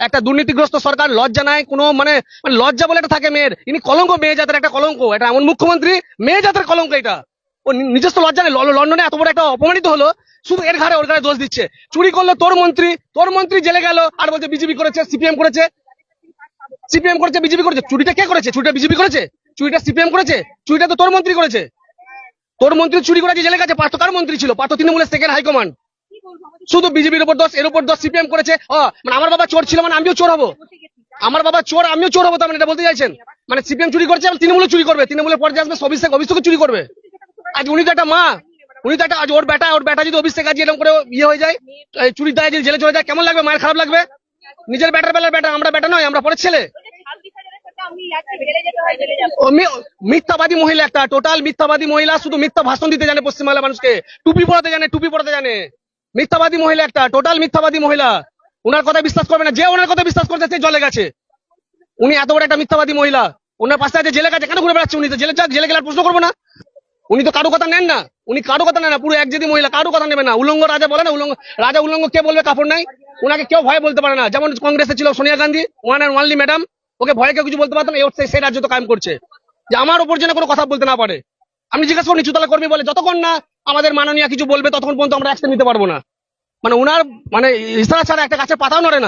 একটা দুর্নীতিগ্রস্ত সরকার, লজ্জা নাই কোনো, মানে লজ্জা বলে একটা থাকে মেয়ের, ইনি কলঙ্ক, মেয়ে জাতের একটা কলঙ্ক, এটা এমন মুখ্যমন্ত্রী মেয়ে জাতের কলঙ্ক। এটা ও নিজস্ব লজ্জা নেই, লন্ডনে এত বড় একটা অপমানিত হলো, শুধু এর ঘাড়ে ওর ঘাড়ে দোষ দিচ্ছে। চুরি করলো তোর মন্ত্রী জেলে গেল আর বলছে বিজেপি করেছে, সিপিএম করেছে, সিপিএম করেছে, বিজেপি করেছে। চুরিটা কে করেছে? চুরিটা বিজেপি করেছে? চুরিটা সিপিএম করেছে? চুরিটা তো তোর মন্ত্রী করেছে। তোর মন্ত্রী চুরি করেছে, জেলে গেছে। পার্থ কার মন্ত্রী ছিল? পার্থ তৃণমূলের সেকেন্ড হাইকমান্ড। শুধু বিজেপির উপর দোষ, এর উপর দোষ, সিপিএম করেছে। মানে আমার বাবা চোর ছিল মানে আমিও চোর হবো? আমার বাবা চোর, আমিও চোর হবো? তার মানে এটা বলতে চাইছেন? মানে সিপিএম চুরি করছে, তৃণমূল চুরি করবে, তৃণমূলের পর্যায়ে আসবে অভিষেক চুরি করবে। আজ উনি তো একটা মা, উনি তো একটা, আজ ওর বেটা যদি অভিষেক আজ এরকম করে ইয়ে হয়ে যায়, চুরির দায়ে যদি জেলে চলে যায়, কেমন লাগবে? মায়ের খারাপ লাগবে। নিজের বেটার বেলার বেটা, আমরা বেটা নয়, আমরা পরের ছেলে। মিথ্যাবাদী মহিলা একটা, টোটাল মিথ্যাবাদী মহিলা, শুধু মিথ্যা ভাষণ দিতে জানে পশ্চিমবাংলার মানুষকে, টুপি পড়াতে জানে। মিথ্যাবাদী মহিলা একটা, টোটাল মিথ্যাবাদী মহিলা। ওনার কথা বিশ্বাস করবে না, যে ওনার কথা বিশ্বাস করছে সে জলে গেছে। উনি এত বড় একটা মিথ্যাবাদী মহিলা, ওনার পাশে আছে জেলে গেছে, কেন ঘুরে বেড়াচ্ছে? উনি তো জেলে গেলে প্রশ্ন করবো না? উনি তো কারো কথা নেন না, উনি কারো কথা নেন না, পুরো একজেদি মহিলা, কারো কথা নেবে না। উলঙ্গ রাজা বলে না, রাজা উলঙ্গ কে বলবে কাপড় নাই? ওনাকে কেউ ভয় বলতে পারে না। যেমন কংগ্রেসে ছিল Sonia Gandhi, one and only madam, ওকে ভয়ে কেউ কিছু বলতে পারতো না। সেই রাজ্য তো কায়েম করছে, যে আমার উপর যেন কোনো কথা বলতে না পারে। আমি জিজ্ঞাসা করি নিচুতলা কর্মী বলে, যতক্ষণ না আমাদের মাননীয় কিছু বলবে ততক্ষণ পর্যন্ত আমরা অ্যাকশন নিতে পারবো না। মানে উনার মানে ইশারা ছাড়া একটা গাছের পাতাও নড়ে না।